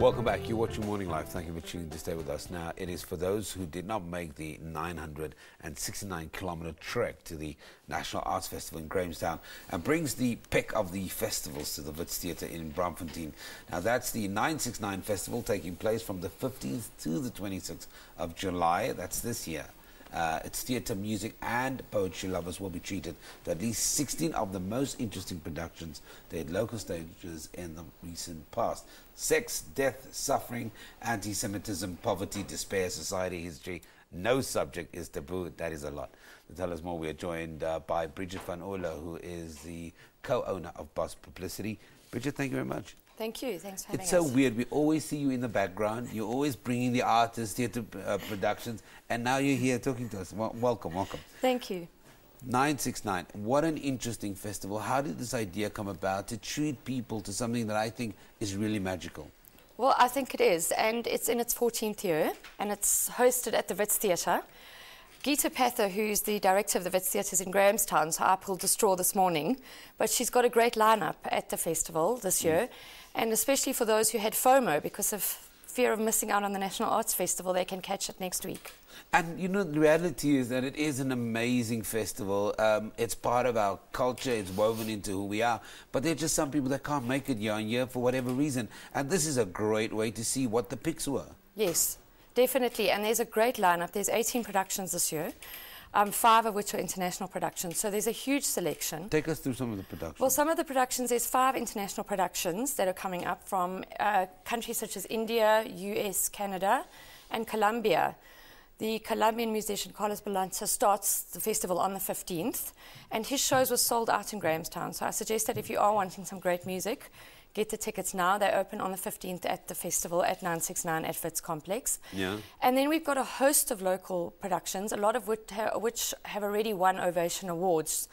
Welcome back. You're watching Morning Live. Thank you for choosing to stay with us. Now, it is for those who did not make the 969-kilometre trek to the National Arts Festival in Grahamstown and brings the pick of the festivals to the Wits Theatre in Braamfontein. Now, that's the 969 Festival taking place from the 15th to the 26th of July. That's this year. It's theatre, music and poetry lovers will be treated to at least 16 of the most interesting productions they had local stages in the recent past. Sex, death, suffering, anti-Semitism, poverty, despair, society, history. No subject is taboo. That is a lot. To tell us more, we are joined by Bridget van Oerle, who is the co-owner of Buz Publicity. Bridget, thank you very much. Thank you. Thanks for having us. It's so weird. We always see you in the background. You're always bringing the artists, theatre productions, and now you're here talking to us. Welcome, welcome. Thank you. 969. What an interesting festival. How did this idea come about to treat people to something that I think is really magical? Well, I think it is, and it's in its 14th year, and it's hosted at the Wits Theatre. Geeta Pather, who's the director of the Wits Theatre, is in Grahamstown, so I pulled the straw this morning. But she's got a great lineup at the festival this year, and especially for those who had FOMO, because of fear of missing out on the National Arts Festival, they can catch it next week. And, you know, the reality is that it is an amazing festival. It's part of our culture. It's woven into who we are. But there are just some people that can't make it year on year for whatever reason. And this is a great way to see what the picks were. Yes. Definitely, and there's a great lineup. There's 18 productions this year, 5 of which are international productions. So there's a huge selection. Take us through some of the productions. Well, some of the productions, there's 5 international productions that are coming up from countries such as India, US, Canada, and Colombia. The Colombian musician Carlos Balanza starts the festival on the 15th, and his shows were sold out in Grahamstown. So I suggest that if you are wanting some great music, get the tickets now. They open on the 15th at the festival at 969 at Wits Complex. Yeah. And then we've got a host of local productions, a lot of which have already won Ovation Awards.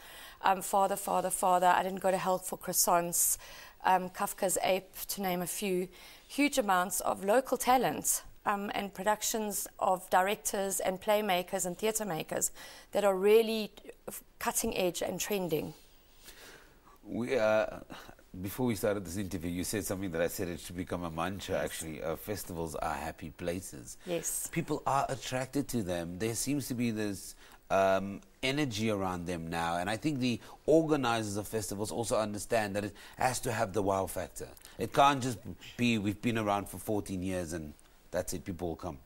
Father, Father, Father, I Didn't Go to Hell for Croissants, Kafka's Ape, to name a few. Huge amounts of local talent and productions of directors and playmakers and theatre makers that are really cutting edge and trending. Before we started this interview, you said something that I said it should become a mantra, yes. Actually. Festivals are happy places. Yes. People are attracted to them. There seems to be this energy around them now. And I think the organizers of festivals also understand that it has to have the wow factor. It can't just be, we've been around for 14 years and that's it, people will come.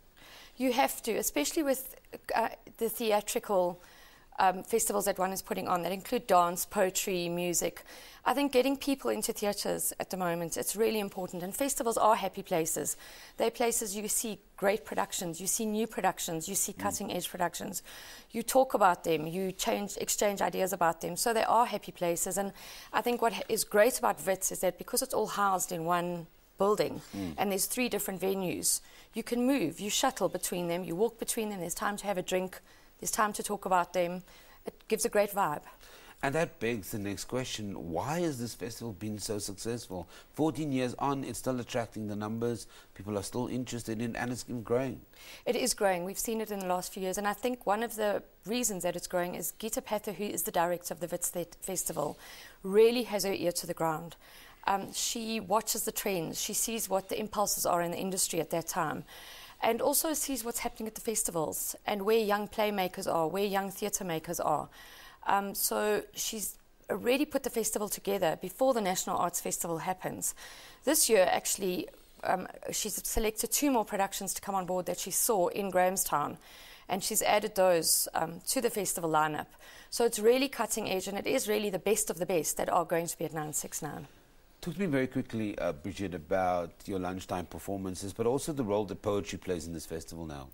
You have to, especially with the theatrical festivals that one is putting on that include dance, poetry, music. I think getting people into theatres at the moment, it's really important. And festivals are happy places. They're places you see great productions, you see new productions, you see cutting-edge productions. You talk about them, you exchange ideas about them. So they are happy places. And I think what is great about Wits is that because it's all housed in one building and there's 3 different venues, you can move, you shuttle between them, you walk between them, there's time to have a drink, there's time to talk about them. It gives a great vibe. And that begs the next question. Why has this festival been so successful? 14 years on, it's still attracting the numbers. People are still interested in it, and it's growing. It is growing. We've seen it in the last few years. And I think one of the reasons that it's growing is Geeta Pather, who is the director of the Wits Festival, really has her ear to the ground. She watches the trends. She sees what the impulses are in the industry at that time. And also sees what's happening at the festivals and where young playmakers are, where young theatre makers are. So she's already put the festival together before the National Arts Festival happens. This year, actually, she's selected 2 more productions to come on board that she saw in Grahamstown, and she's added those to the festival lineup. So it's really cutting edge, and it is really the best of the best that are going to be at 969. Talk to me very quickly, Bridget, about your lunchtime performances, but also the role that poetry plays in this festival now.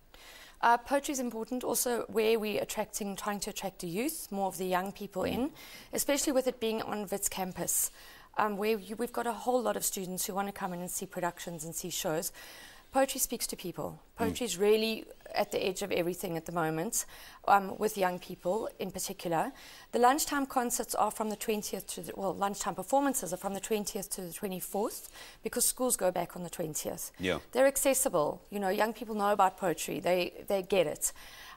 Poetry is important, also where we're trying to attract the youth, more of the young people in, especially with it being on Wits campus, where we've got a whole lot of students who want to come in and see productions and see shows. Poetry speaks to people. Poetry is really at the edge of everything at the moment, with young people in particular. The lunchtime concerts are from the 20th to the, well, lunchtime performances are from the 20th to the 24th, because schools go back on the 20th. Yeah. They're accessible. You know, young people know about poetry. They get it.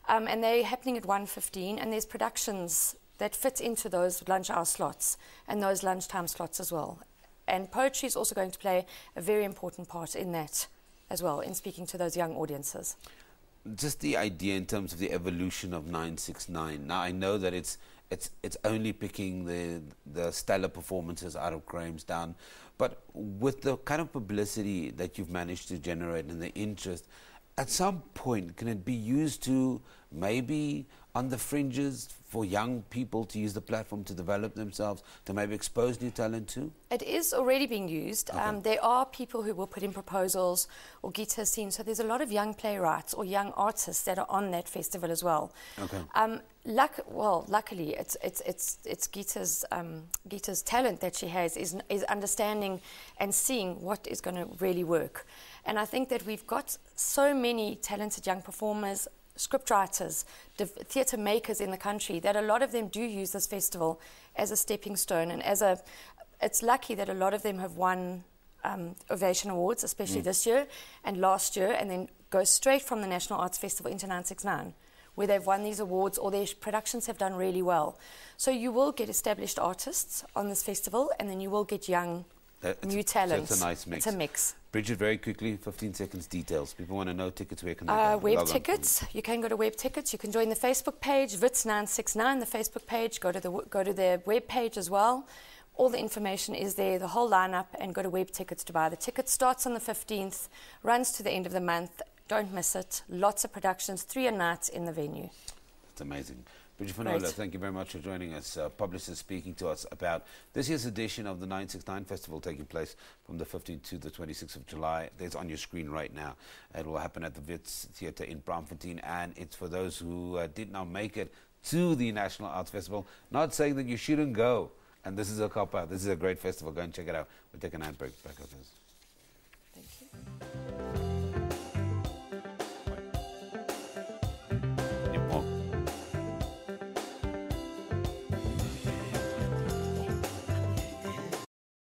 And they're happening at 1:15, and there's productions that fit into those lunch hour slots and those lunchtime slots as well. And poetry is also going to play a very important part in that as well, in speaking to those young audiences. Just the idea in terms of the evolution of 969. Now, I know that it's only picking the stellar performances out of Grahamstown, but with the kind of publicity that you've managed to generate and the interest, at some point, can it be used to maybe on the fringes for young people to use the platform to develop themselves, to maybe expose new talent too? It is already being used. Okay. There are people who will put in proposals, or Gita has seen. So there's a lot of young playwrights or young artists that are on that festival as well. Okay. Luckily, it's Gita's talent that she has is understanding and seeing what is going to really work. And I think that we've got so many talented young performers, scriptwriters, theatre makers in the country, that a lot of them do use this festival as a stepping stone, and it's lucky that a lot of them have won Ovation Awards, especially this year and last year, and then go straight from the National Arts Festival into 969, where they've won these awards or their productions have done really well. So you will get established artists on this festival, and then you will get young, new talents. So it's a nice mix. It's a mix. Bridget, very quickly, 15 seconds, details. People want to know tickets, where can they go? Web tickets. You can go to Web Tickets. You can join the Facebook page, Wits 969, the Facebook page. Go to their web page as well. All the information is there, the whole lineup, and go to Web Tickets to buy. The ticket starts on the 15th, runs to the end of the month. Don't miss it. Lots of productions, 3 a night in the venue. It's amazing. Bridget van Oerle, thank you very much for joining us. Publicist speaking to us about this year's edition of the 969 Festival, taking place from the 15th to the 26th of July. It's on your screen right now. It will happen at the Wits Theatre in Braamfontein, and it's for those who did not make it to the National Arts Festival. Not saying that you shouldn't go, and this is a cop-out. This is a great festival. Go and check it out. We'll take an ad break. Back after this.